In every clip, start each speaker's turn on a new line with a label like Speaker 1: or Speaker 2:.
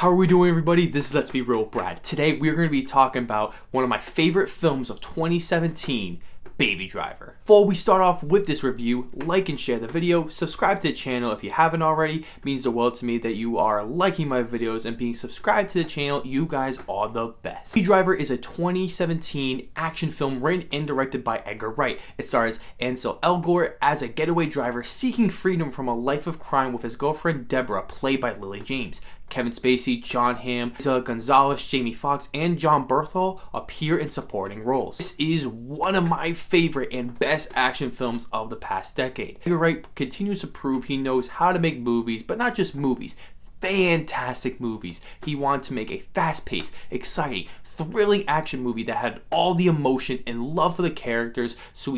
Speaker 1: How are we doing, everybody? This is Let's Be Real Brad. Today we're going to be talking about one of my favorite films of 2017, Baby Driver. Before we start off with this review, like and share the video, subscribe to the channel if you haven't already. It means the world to me that you are liking my videos and being subscribed to the channel. You guys are the best. Baby Driver is a 2017 action film written and directed by Edgar Wright. It stars Ansel Elgort as a getaway driver seeking freedom from a life of crime with his girlfriend Deborah, played by Lily James. Kevin Spacey, Jon Hamm, Eiza Gonzalez, Jamie Foxx, and Jon Bernthal appear in supporting roles. This is one of my favorite and best action films of the past decade. Edgar Wright continues to prove he knows how to make movies, but not just movies. Fantastic movies. He wanted to make a fast-paced, exciting, thrilling action movie that had all the emotion and love for the characters, so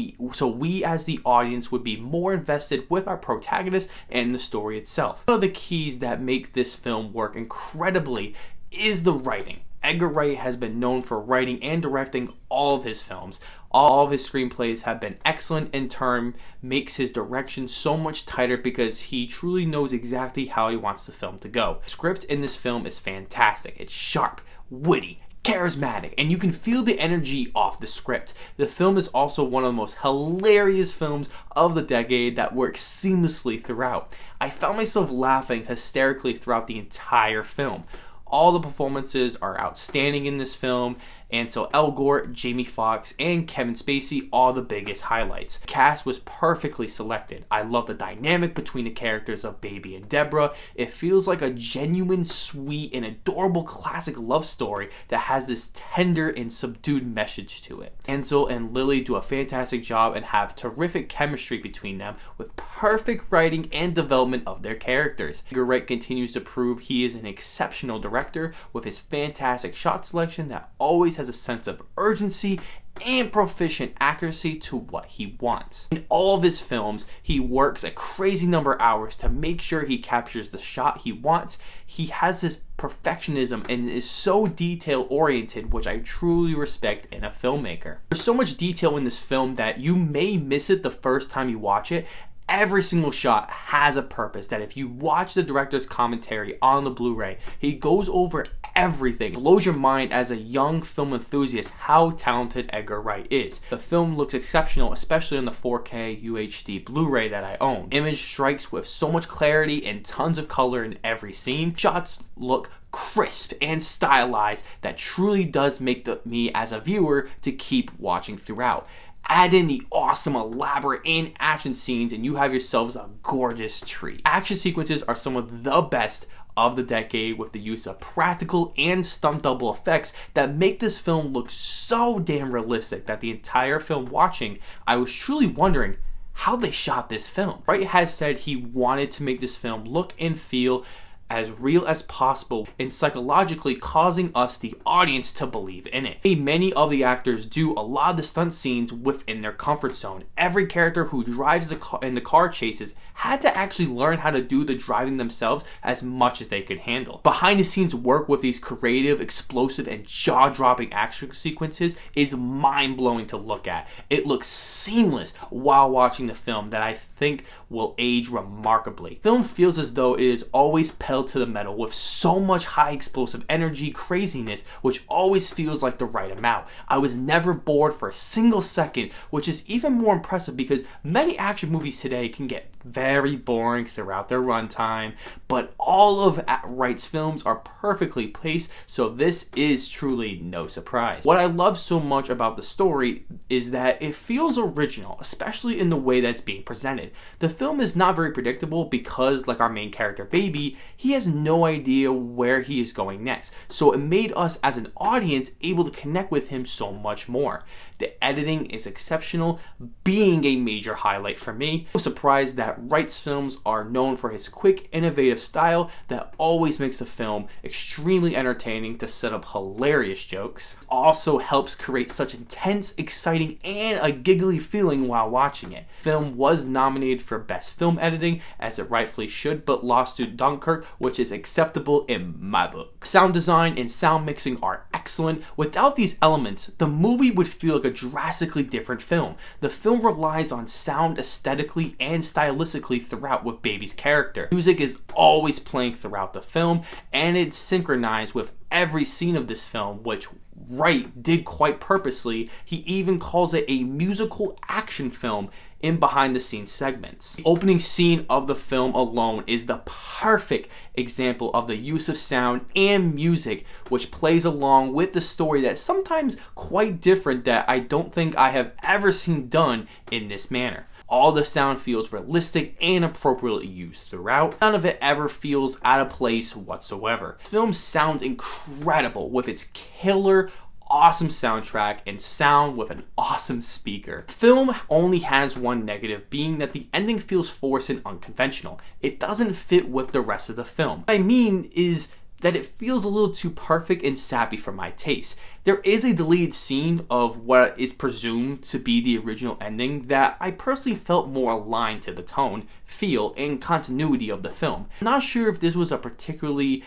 Speaker 1: we as the audience would be more invested with our protagonist and the story itself. One of the keys that make this film work incredibly is the writing. Edgar Wright has been known for writing and directing all of his films. All of his screenplays have been excellent, in turn makes his direction so much tighter because he truly knows exactly how he wants the film to go. The script in this film is fantastic. It's sharp, witty, charismatic, and you can feel the energy off the script. The film is also one of the most hilarious films of the decade that works seamlessly throughout. I found myself laughing hysterically throughout the entire film. All the performances are outstanding in this film. Ansel Elgort, Jamie Foxx, and Kevin Spacey are the biggest highlights. The cast was perfectly selected. I love the dynamic between the characters of Baby and Deborah. It feels like a genuine, sweet, and adorable classic love story that has this tender and subdued message to it. Ansel and Lily do a fantastic job and have terrific chemistry between them, with perfect writing and development of their characters. Edgar Wright continues to prove he is an exceptional director with his fantastic shot selection that always has a sense of urgency and proficient accuracy to what he wants. In all of his films, he works a crazy number of hours to make sure he captures the shot he wants. He has this perfectionism and is so detail oriented, which I truly respect in a filmmaker. There's so much detail in this film that you may miss it the first time you watch it. Every single shot has a purpose that if you watch the director's commentary on the Blu-ray, he goes over everything. It blows your mind as a young film enthusiast how talented Edgar Wright is. The film looks exceptional, especially on the 4K UHD Blu-ray that I own. Image strikes with so much clarity and tons of color in every scene. Shots look crisp and stylized that truly does make me as a viewer to keep watching throughout. Add in the awesome, elaborate, and action scenes and you have yourselves a gorgeous treat. Action sequences are some of the best of the decade, with the use of practical and stunt double effects that make this film look so damn realistic that the entire film watching, I was truly wondering how they shot this film. Wright has said he wanted to make this film look and feel as real as possible and psychologically causing us, the audience, to believe in it. Many of the actors do a lot of the stunt scenes within their comfort zone. Every character who drives the car in the car chases had to actually learn how to do the driving themselves as much as they could handle. Behind the scenes work with these creative, explosive, and jaw-dropping action sequences is mind-blowing to look at. It looks seamless while watching the film that I think will age remarkably. The film feels as though it is always pedal to the metal with so much high explosive energy, craziness, which always feels like the right amount. I was never bored for a single second, which is even more impressive because many action movies today can get very boring throughout their runtime, but all of Wright's films are perfectly paced, so this is truly no surprise. What I love so much about the story is that it feels original, especially in the way that's being presented. The film is not very predictable because, like our main character Baby, he has no idea where he is going next, so it made us as an audience able to connect with him so much more. The editing is exceptional, being a major highlight for me. No surprise that Wright's films are known for his quick, innovative style that always makes the film extremely entertaining to set up hilarious jokes. Also helps create such intense, exciting, and a giggly feeling while watching it. The film was nominated for Best Film Editing, as it rightfully should, but lost to Dunkirk, which is acceptable in my book. Sound design and sound mixing are excellent excellent. Without these elements, the movie would feel like a drastically different film. The film relies on sound aesthetically and stylistically throughout with Baby's character. Music is always playing throughout the film, and it's synchronized with every scene of this film, which Wright did quite purposely. He even calls it a musical action film in behind the scenes segments. The opening scene of the film alone is the perfect example of the use of sound and music, which plays along with the story that's sometimes quite different that I don't think I have ever seen done in this manner. All the sound feels realistic and appropriately used throughout. None of it ever feels out of place whatsoever. The film sounds incredible with its killer, awesome soundtrack and sound with an awesome speaker. The film only has one negative, being that the ending feels forced and unconventional. It doesn't fit with the rest of the film. What I mean is that it feels a little too perfect and sappy for my taste. There is a deleted scene of what is presumed to be the original ending that I personally felt more aligned to the tone, feel, and continuity of the film. I'm not sure if this was a particularly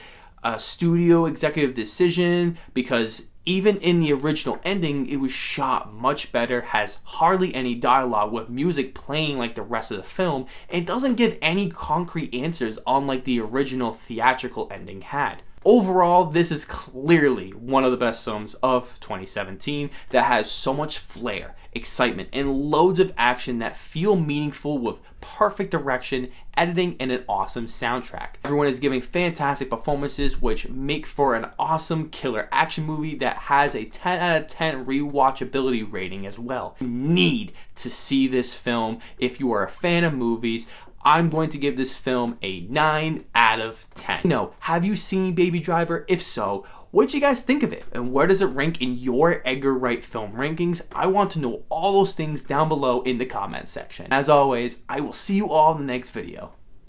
Speaker 1: studio executive decision, because even in the original ending, it was shot much better, has hardly any dialogue with music playing like the rest of the film, and doesn't give any concrete answers unlike the original theatrical ending had. Overall, this is clearly one of the best films of 2017 that has so much flair, excitement, and loads of action that feel meaningful with perfect direction, editing, and an awesome soundtrack. Everyone is giving fantastic performances, which make for an awesome killer action movie that has a 10 out of 10 rewatchability rating as well. You need to see this film if you are a fan of movies. I'm going to give this film a 9 out of 10. No, have you seen Baby Driver? If so, what did you guys think of it? And where does it rank in your Edgar Wright film rankings? I want to know all those things down below in the comment section. As always, I will see you all in the next video.